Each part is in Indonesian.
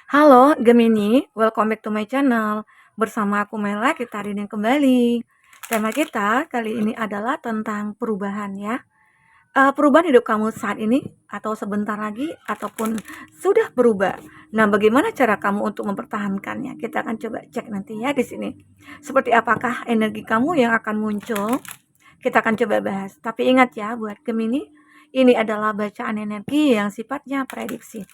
Halo Gemini, welcome back to my channel. Bersama aku Mela, kita hari ini kembali. Tema kita kali ini adalah tentang perubahan ya. Perubahan hidup kamu saat ini atau sebentar lagi ataupun sudah berubah. Nah, bagaimana cara kamu untuk mempertahankannya? Kita akan coba cek nanti ya di sini. Seperti apakah energi kamu yang akan muncul? Kita akan coba bahas. Tapi ingat ya buat Gemini, ini adalah bacaan energi yang sifatnya prediksi,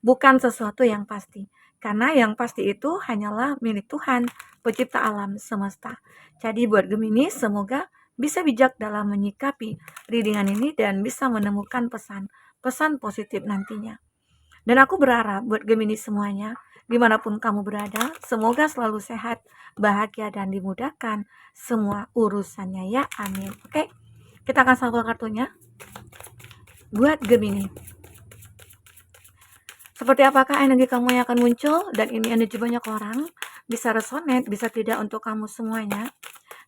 bukan sesuatu yang pasti. Karena yang pasti itu hanyalah milik Tuhan, pencipta alam semesta. Jadi buat Gemini, semoga bisa bijak dalam menyikapi readingan ini dan bisa menemukan pesan-pesan positif nantinya. Dan aku berharap buat Gemini semuanya, dimanapun kamu berada, semoga selalu sehat, bahagia, dan dimudahkan semua urusannya ya, amin. Oke, kita akan shuffle kartunya buat Gemini. Seperti apakah energi kamu yang akan muncul, dan ini energi banyak orang, bisa resonate, bisa tidak untuk kamu semuanya,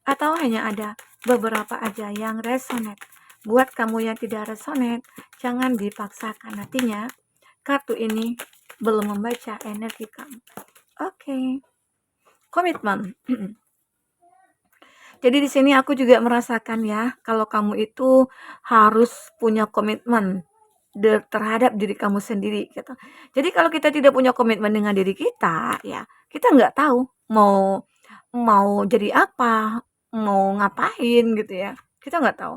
atau hanya ada beberapa aja yang resonate. Buat kamu yang tidak resonate, jangan dipaksakan, artinya kartu ini belum membaca energi kamu. Oke. Komitmen. Jadi di sini aku juga merasakan ya, kalau kamu itu harus punya komitmen terhadap diri kamu sendiri gitu. Jadi kalau kita tidak punya komitmen dengan diri kita, ya kita nggak tahu mau mau jadi apa, mau ngapain gitu ya. Kita nggak tahu.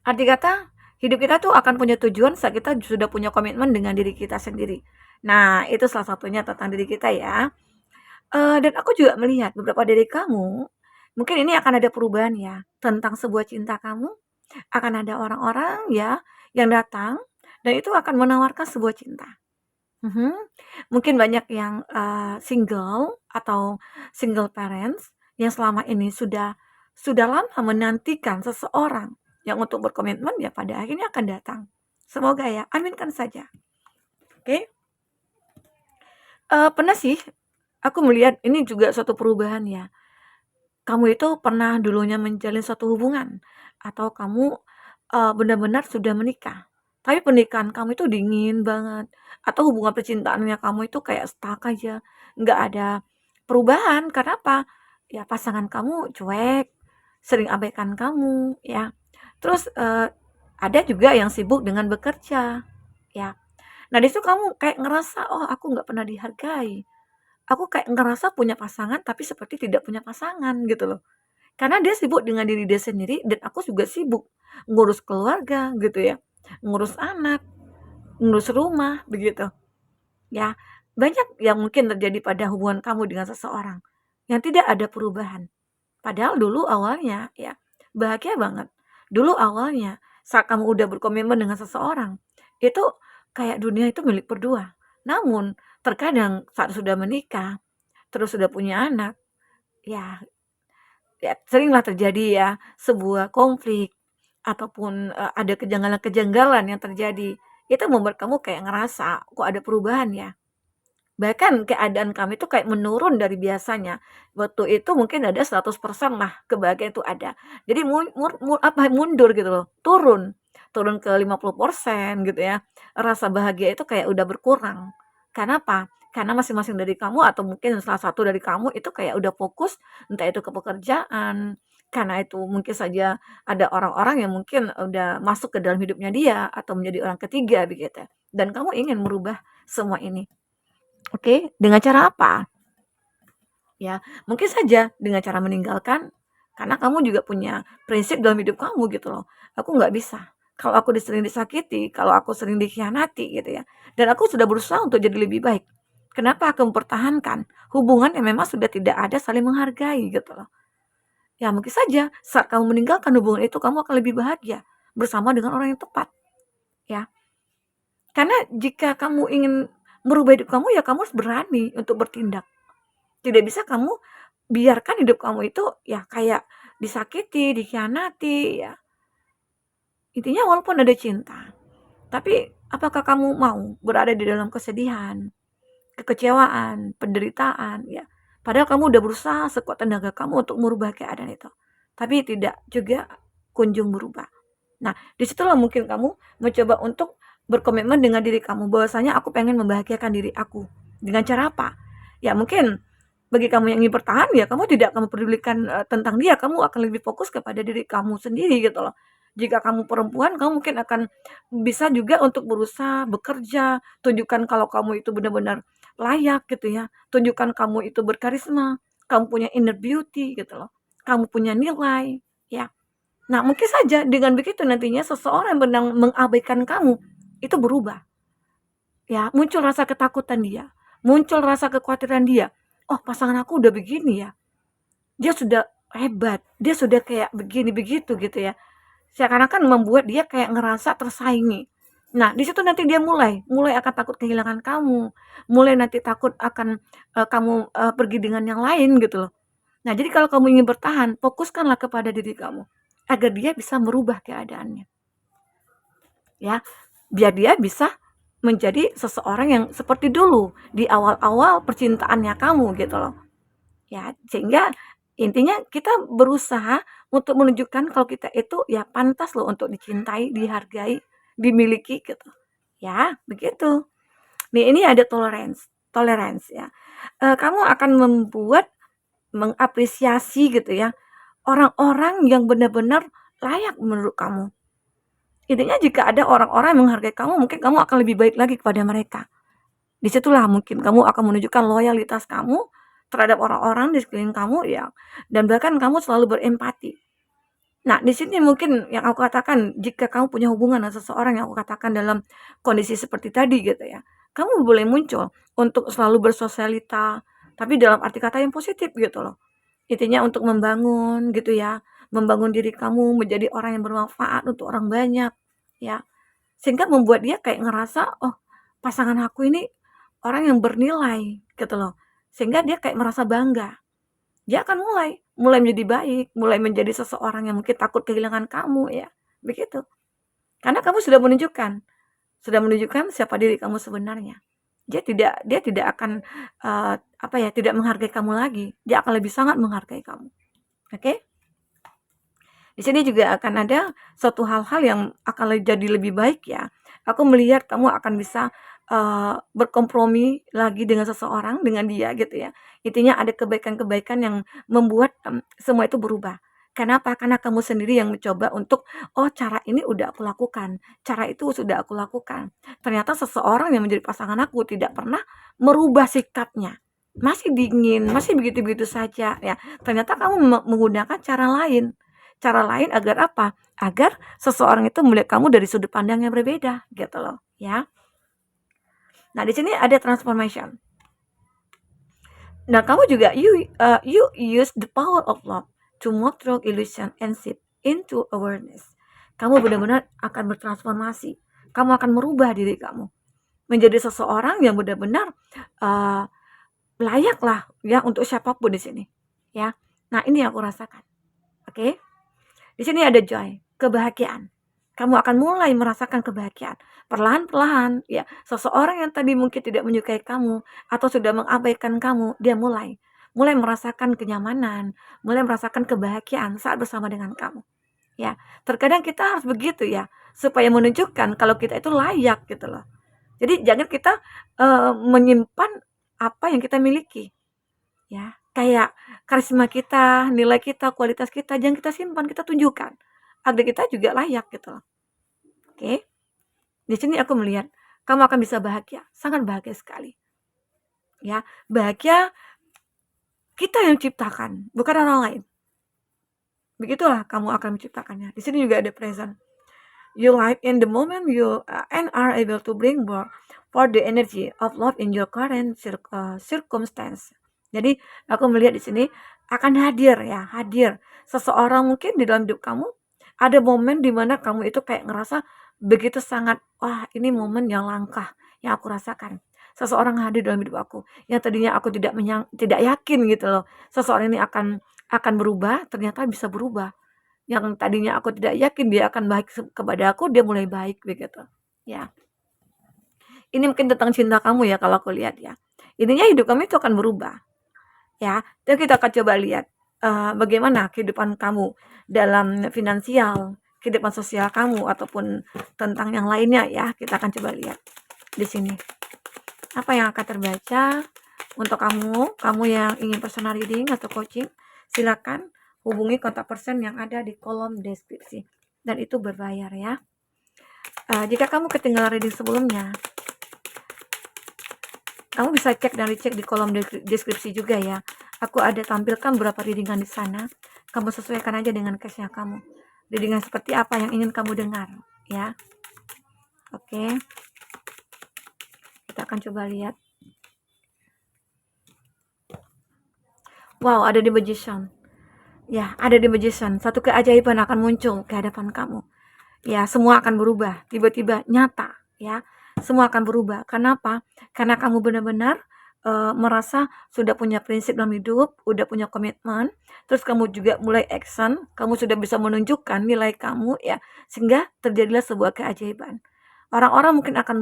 Arti kata hidup kita tuh akan punya tujuan saat kita sudah punya komitmen dengan diri kita sendiri. Nah, itu salah satunya tentang diri kita ya. Dan aku juga melihat beberapa dari kamu, mungkin ini akan ada perubahan ya, tentang sebuah cinta kamu, akan ada orang-orang ya, yang datang, dan itu akan menawarkan sebuah cinta. Mhm. Mungkin banyak yang, single atau single parents, yang selama ini sudah lama menantikan seseorang yang untuk berkomitmen, ya pada akhirnya akan datang. Semoga ya, aminkan saja. Oke? Pernah sih, aku melihat ini juga suatu perubahan ya. Kamu itu pernah dulunya menjalin suatu hubungan atau kamu, benar-benar sudah menikah, tapi pernikahan kamu itu dingin banget atau hubungan percintaannya kamu itu kayak stuck aja, nggak ada perubahan. Karena apa? Ya pasangan kamu cuek, sering abaikan kamu ya. Terus, ada juga yang sibuk dengan bekerja, ya. Nah, di situ kamu kayak ngerasa, "Oh, aku nggak pernah dihargai." Aku kayak ngerasa punya pasangan, tapi seperti tidak punya pasangan gitu loh. Karena dia sibuk dengan diri dia sendiri dan aku juga sibuk ngurus keluarga gitu ya, ngurus anak, ngurus rumah begitu ya. Banyak yang mungkin terjadi pada hubungan kamu dengan seseorang yang tidak ada perubahan. Padahal dulu awalnya ya bahagia banget. Dulu awalnya saat kamu udah berkomitmen dengan seseorang, itu kayak dunia itu milik berdua. Namun terkadang saat sudah menikah, terus sudah punya anak, ya ya seringlah terjadi ya sebuah konflik ataupun, ada kejanggalan-kejanggalan yang terjadi. Itu membuat kamu kayak ngerasa, kok ada perubahan ya? Bahkan keadaan kami itu kayak menurun dari biasanya. Waktu itu mungkin ada 100% lah kebahagiaan itu ada. Jadi mundur gitu loh, turun ke 50% gitu ya. Rasa bahagia itu kayak udah berkurang. Karena apa? Karena masing-masing dari kamu atau mungkin salah satu dari kamu itu kayak udah fokus, entah itu ke pekerjaan, karena itu mungkin saja ada orang-orang yang mungkin udah masuk ke dalam hidupnya dia atau menjadi orang ketiga begitu. Dan kamu ingin merubah semua ini. Oke, dengan cara apa? Ya, mungkin saja dengan cara meninggalkan, karena kamu juga punya prinsip dalam hidup kamu gitu loh. Aku nggak bisa. Kalau aku sering disakiti, kalau aku sering dikhianati gitu ya. Dan aku sudah berusaha untuk jadi lebih baik. Kenapa aku mempertahankan hubungan yang memang sudah tidak ada saling menghargai gitu loh. Ya mungkin saja saat kamu meninggalkan hubungan itu kamu akan lebih bahagia bersama dengan orang yang tepat ya. Karena jika kamu ingin merubah hidup kamu ya kamu harus berani untuk bertindak. Tidak bisa kamu biarkan hidup kamu itu ya kayak disakiti, dikhianati ya. Intinya walaupun ada cinta, tapi apakah kamu mau berada di dalam kesedihan, kekecewaan, penderitaan ya. Padahal kamu udah berusaha sekuat tenaga kamu untuk merubah keadaan itu. Tapi tidak juga kunjung berubah. Nah, disitulah mungkin kamu mencoba untuk berkomitmen dengan diri kamu bahwasanya aku pengen membahagiakan diri aku. Dengan cara apa? Ya mungkin bagi kamu yang ingin bertahan, ya kamu tidak akan mempedulikan, tentang dia, kamu akan lebih fokus kepada diri kamu sendiri gitu loh. Jika kamu perempuan, kamu mungkin akan bisa juga untuk berusaha bekerja, tunjukkan kalau kamu itu benar-benar layak gitu ya, tunjukkan kamu itu berkarisma, kamu punya inner beauty gitu loh, kamu punya nilai, ya. Nah, mungkin saja dengan begitu nantinya seseorang yang benar mengabaikan kamu, itu berubah. Ya, muncul rasa ketakutan dia, muncul rasa kekhawatiran dia, "Oh, pasangan aku udah begini ya, dia sudah hebat, dia sudah kayak begini begitu," gitu ya. Seakan-akan membuat dia kayak ngerasa tersaingi. Nah, di situ nanti dia mulai akan takut kehilangan kamu, mulai nanti takut akan, kamu, pergi dengan yang lain gitu loh. Nah, jadi kalau kamu ingin bertahan, fokuskanlah kepada diri kamu, agar dia bisa merubah keadaannya, ya. Biar dia bisa menjadi seseorang yang seperti dulu, di awal-awal percintaannya kamu gitu loh. Ya, sehingga intinya kita berusaha untuk menunjukkan kalau kita itu ya pantas loh untuk dicintai, dihargai, dimiliki gitu. Ya, begitu. Nih ini ada tolerance ya. Kamu akan mengapresiasi gitu ya, orang-orang yang benar-benar layak menurut kamu. Intinya jika ada orang-orang yang menghargai kamu, mungkin kamu akan lebih baik lagi kepada mereka. Disitulah mungkin kamu akan menunjukkan loyalitas kamu terhadap orang-orang di sekeliling kamu ya, dan bahkan kamu selalu berempati. Nah, di sini mungkin yang aku katakan, jika kamu punya hubungan dengan seseorang yang aku katakan dalam kondisi seperti tadi gitu ya, kamu boleh muncul untuk selalu bersosialita, tapi dalam arti kata yang positif gitu loh. Intinya untuk membangun gitu ya, membangun diri kamu menjadi orang yang bermanfaat untuk orang banyak, ya. Sehingga membuat dia kayak ngerasa, "Oh, pasangan aku ini orang yang bernilai," gitu loh. Sehingga dia kayak merasa bangga. Dia akan mulai menjadi baik, mulai menjadi seseorang yang mungkin takut kehilangan kamu ya, begitu. Karena kamu sudah menunjukkan siapa diri kamu sebenarnya. Dia tidak akan, apa ya, tidak menghargai kamu lagi, dia akan lebih sangat menghargai kamu, oke? Di sini juga akan ada suatu hal-hal yang akan jadi lebih baik ya. Aku melihat kamu akan bisa, berkompromi lagi dengan seseorang, dengan dia gitu ya. Intinya ada kebaikan-kebaikan yang membuat, semua itu berubah. Kenapa? Karena kamu sendiri yang mencoba untuk, "Oh, cara ini udah aku lakukan, cara itu sudah aku lakukan." Ternyata seseorang yang menjadi pasangan aku tidak pernah merubah sikapnya, masih dingin, masih begitu-begitu saja ya. Ternyata kamu menggunakan cara lain. Cara lain agar apa? Agar seseorang itu melihat kamu dari sudut pandang yang berbeda, gitu loh, ya. Nah, di sini ada transformation. Nah, kamu juga you use the power of love to move through illusion and shift into awareness. Kamu benar-benar akan bertransformasi. Kamu akan merubah diri kamu menjadi seseorang yang benar-benar uh, layaklah ya untuk siapapun di sini, ya. Nah, ini yang aku rasakan. Oke? Di sini ada joy, kebahagiaan. Kamu akan mulai merasakan kebahagiaan. Perlahan-perlahan, ya, seseorang yang tadi mungkin tidak menyukai kamu atau sudah mengabaikan kamu, dia mulai merasakan kenyamanan, mulai merasakan kebahagiaan saat bersama dengan kamu. Ya, terkadang kita harus begitu ya, supaya menunjukkan kalau kita itu layak gitu loh. Jadi jangan kita menyimpan apa yang kita miliki, ya. Kayak karisma kita, nilai kita, kualitas kita, jangan kita simpan, kita tunjukkan. Agar kita juga layak gitu loh. Oke. Di sini aku melihat kamu akan bisa bahagia, sangat bahagia sekali. Ya, bahagia kita yang ciptakan, bukan orang lain. Begitulah kamu akan menciptakannya. Di sini juga ada present. You live in the moment you and are able to bring more for the energy of love in your current circumstance. Jadi aku melihat di sini akan hadir seseorang mungkin di dalam hidup kamu. Ada momen di mana kamu itu kayak ngerasa begitu sangat, wah ini momen yang langka yang aku rasakan. Seseorang hadir dalam hidup aku yang tadinya aku tidak yakin gitu loh. Seseorang ini akan berubah, ternyata bisa berubah. Yang tadinya aku tidak yakin dia akan baik kepada aku, dia mulai baik begitu. Ya. Ini mungkin tentang cinta kamu ya kalau aku lihat ya. Intinya hidup kamu itu akan berubah. Ya. Dan kita akan coba lihat bagaimana kehidupan kamu dalam finansial, kehidupan sosial kamu ataupun tentang yang lainnya ya. Kita akan coba lihat di sini. Apa yang akan terbaca untuk kamu yang ingin personal reading atau coaching, silakan hubungi kontak person yang ada di kolom deskripsi. Dan itu berbayar ya. Jika kamu ketinggalan reading sebelumnya, kamu bisa cek dan recheck di kolom deskripsi juga ya. Aku ada tampilkan beberapa readingan di sana. Kamu sesuaikan aja dengan case-nya kamu. Readingan seperti apa yang ingin kamu dengar ya. Oke. Kita akan coba lihat. Wow, ada di Magician. Ya, ada di Magician. Satu keajaiban akan muncul ke hadapan kamu. Ya, semua akan berubah. Tiba-tiba nyata ya. Semua akan berubah. Kenapa? Karena kamu benar-benar merasa sudah punya prinsip dalam hidup, udah punya komitmen, terus kamu juga mulai action, kamu sudah bisa menunjukkan nilai kamu ya, sehingga terjadilah sebuah keajaiban. Orang-orang mungkin akan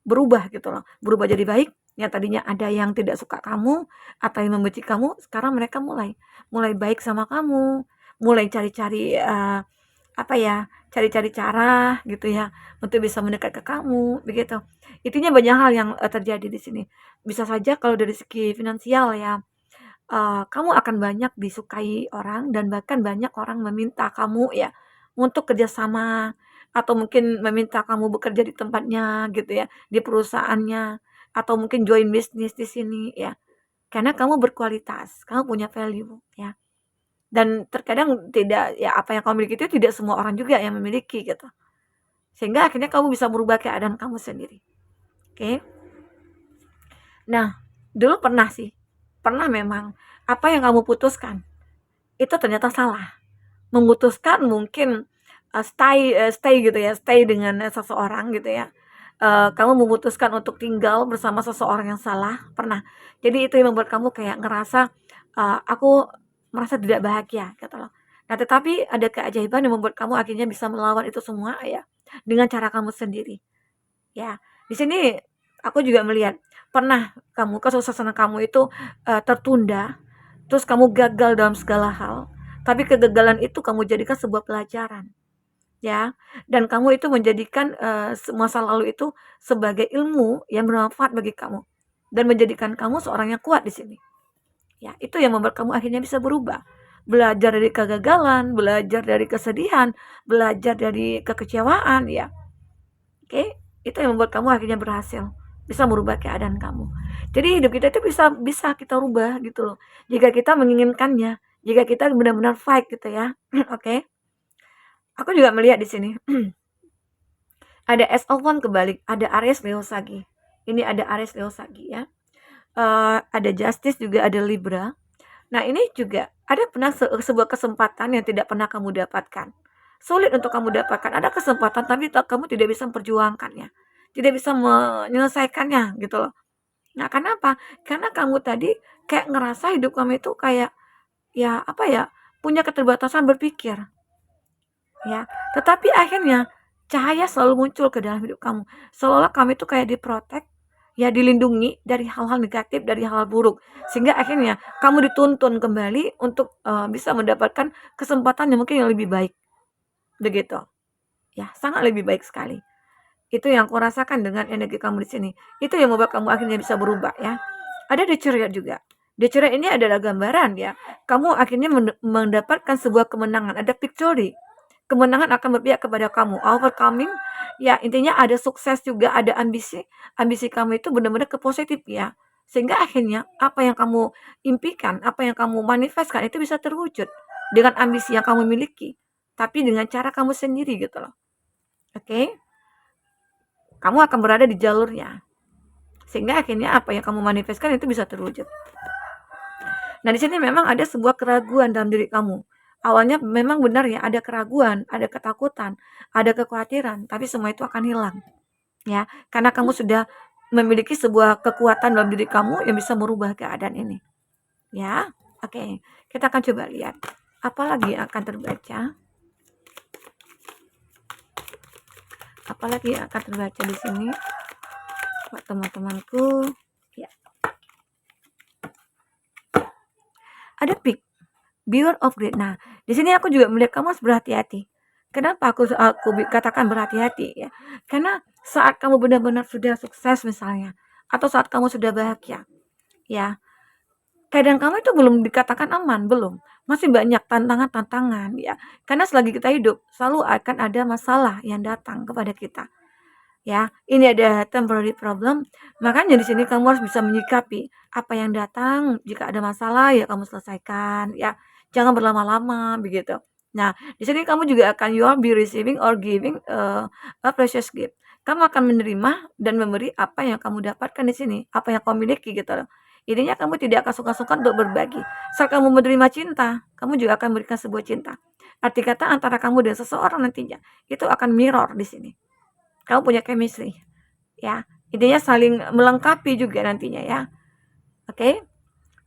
berubah gitu loh, berubah jadi baik. Yang tadinya ada yang tidak suka kamu atau yang membenci kamu, sekarang mereka mulai baik sama kamu, mulai cari-cari apa ya, cari-cari cara gitu ya untuk bisa mendekat ke kamu begitu. Intinya banyak hal yang terjadi di sini. Bisa saja kalau dari segi finansial ya, kamu akan banyak disukai orang dan bahkan banyak orang meminta kamu ya untuk kerjasama atau mungkin meminta kamu bekerja di tempatnya gitu ya, di perusahaannya atau mungkin join bisnis di sini ya. Karena kamu berkualitas, kamu punya value ya. Dan terkadang tidak ya apa yang kamu miliki itu tidak semua orang juga yang memiliki gitu. Sehingga akhirnya kamu bisa merubah keadaan kamu sendiri. Oke. Nah, dulu pernah memang apa yang kamu putuskan itu ternyata salah. Memutuskan mungkin stay gitu ya, stay dengan seseorang gitu ya. Kamu memutuskan untuk tinggal bersama seseorang yang salah, pernah. Jadi itu yang membuat kamu kayak ngerasa, aku merasa tidak bahagia gitu loh. Nah, tetapi ada keajaiban yang membuat kamu akhirnya bisa melawan itu semua ya, dengan cara kamu sendiri. Ya, di sini aku juga melihat, pernah kamu kesuksesan kamu itu, tertunda, terus kamu gagal dalam segala hal, tapi kegagalan itu kamu jadikan sebuah pelajaran, ya. Dan kamu itu menjadikan, masa lalu itu sebagai ilmu yang bermanfaat bagi kamu, dan menjadikan kamu seorang yang kuat di sini. Ya, itu yang membuat kamu akhirnya bisa berubah. Belajar dari kegagalan, belajar dari kesedihan, belajar dari kekecewaan, ya. Oke, itu yang membuat kamu akhirnya berhasil, bisa merubah keadaan kamu. Jadi hidup kita itu bisa bisa kita rubah gitu loh. Jika kita menginginkannya, jika kita benar-benar fight gitu ya. Oke. Aku juga melihat di sini. Ada Ace of Wands kebalik, ada Aries Leo Sagi. Ini ada Aries Leo Sagi ya. Ada Justice juga ada Libra. Nah, ini juga ada pernah sebuah kesempatan yang tidak pernah kamu dapatkan. Sulit untuk kamu dapatkan. Ada kesempatan tapi kamu tidak bisa memperjuangkannya. Tidak bisa menyelesaikannya gitu loh. Nah, kenapa? Karena kamu tadi kayak ngerasa hidup kamu itu kayak ya apa ya, punya keterbatasan berpikir. Ya, tetapi akhirnya cahaya selalu muncul ke dalam hidup kamu. Seolah kamu itu kayak diprotek, ya dilindungi dari hal-hal negatif, dari hal-hal buruk. Sehingga akhirnya kamu dituntun kembali untuk bisa mendapatkan kesempatan yang mungkin yang lebih baik. Begitu. Ya, sangat lebih baik sekali. Itu yang aku rasakan dengan energi kamu di sini. Itu yang membuat kamu akhirnya bisa berubah ya. Ada The Chariot juga. The Chariot ini adalah gambaran ya. Kamu akhirnya mendapatkan sebuah kemenangan. Ada victory. Kemenangan akan berpihak kepada kamu. Overcoming, ya intinya ada sukses juga, ada ambisi. Ambisi kamu itu benar-benar ke positif ya. Sehingga akhirnya apa yang kamu impikan, apa yang kamu manifestkan itu bisa terwujud dengan ambisi yang kamu miliki. Tapi dengan cara kamu sendiri gitu loh. Oke? Kamu akan berada di jalurnya. Sehingga akhirnya apa yang kamu manifestkan itu bisa terwujud. Nah, di sini memang ada sebuah keraguan dalam diri kamu. Awalnya memang benar ya, ada keraguan, ada ketakutan, ada kekhawatiran, tapi semua itu akan hilang. Ya, karena kamu sudah memiliki sebuah kekuatan dalam diri kamu yang bisa merubah keadaan ini. Ya, oke. Kita akan coba lihat apa lagi yang akan terbaca. Apalagi yang akan terbaca di sini buat teman-temanku. Ya. Ada Big Beware of Greed. Nah, di sini aku juga melihat kamu harus berhati-hati. Kenapa aku katakan berhati-hati ya? Karena saat kamu benar-benar sudah sukses misalnya, atau saat kamu sudah bahagia, ya. Keadaan kamu itu belum dikatakan aman, belum. Masih banyak tantangan-tantangan, ya. Karena selagi kita hidup, selalu akan ada masalah yang datang kepada kita, ya. Ini ada temporary problem, makanya di sini kamu harus bisa menyikapi apa yang datang. Jika ada masalah, ya kamu selesaikan, ya. Jangan berlama-lama, begitu. Nah, di sini kamu juga akan you will be receiving or giving a precious gift. Kamu akan menerima dan memberi apa yang kamu dapatkan di sini, apa yang kamu miliki gitu loh. Intinya kamu tidak akan suka-suka untuk berbagi. Saat kamu menerima cinta, kamu juga akan memberikan sebuah cinta. Arti kata antara kamu dan seseorang nantinya itu akan mirror di sini. Kamu punya chemistry, ya. Intinya saling melengkapi juga nantinya, ya. Oke.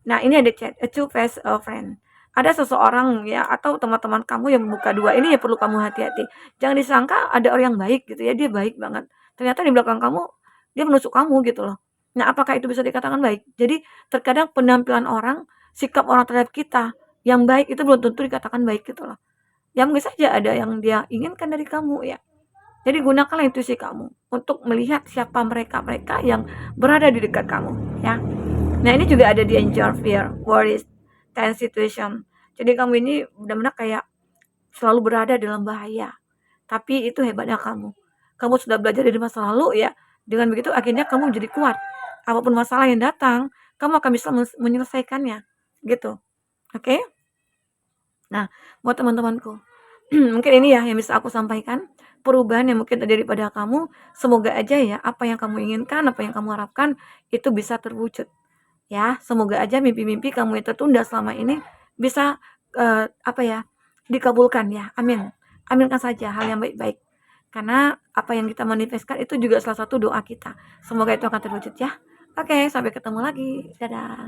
Nah, ini ada chat, a two-faced friend. Ada seseorang, ya, atau teman-teman kamu yang membuka dua. Ini yang perlu kamu hati-hati. Jangan disangka ada orang yang baik gitu ya, dia baik banget. Ternyata di belakang kamu dia menusuk kamu gitu loh. Nah, apakah itu bisa dikatakan baik? Jadi terkadang penampilan orang, sikap orang terhadap kita yang baik itu belum tentu dikatakan baik gitu loh. Ya mungkin saja ada yang dia inginkan dari kamu, ya. Jadi gunakanlah intuisi kamu untuk melihat siapa mereka-mereka yang berada di dekat kamu, ya. Nah, ini juga ada danger, fear, worries, tense situation. Jadi kamu ini benar-benar kayak selalu berada dalam bahaya. Tapi itu hebatnya kamu. Kamu sudah belajar dari masa lalu, ya. Dengan begitu akhirnya kamu jadi kuat. Apapun masalah yang datang, kamu akan bisa menyelesaikannya. Gitu. Oke? Nah, buat teman-temanku, mungkin ini ya yang bisa aku sampaikan. Perubahan yang mungkin terjadi pada kamu, semoga aja ya apa yang kamu inginkan, apa yang kamu harapkan itu bisa terwujud. Ya, semoga aja mimpi-mimpi kamu yang tertunda selama ini bisa apa ya, dikabulkan ya. Amin. Aminkan saja hal yang baik-baik. Karena apa yang kita manifestkan itu juga salah satu doa kita. Semoga itu akan terwujud ya. Oke, sampai ketemu lagi. Dadah.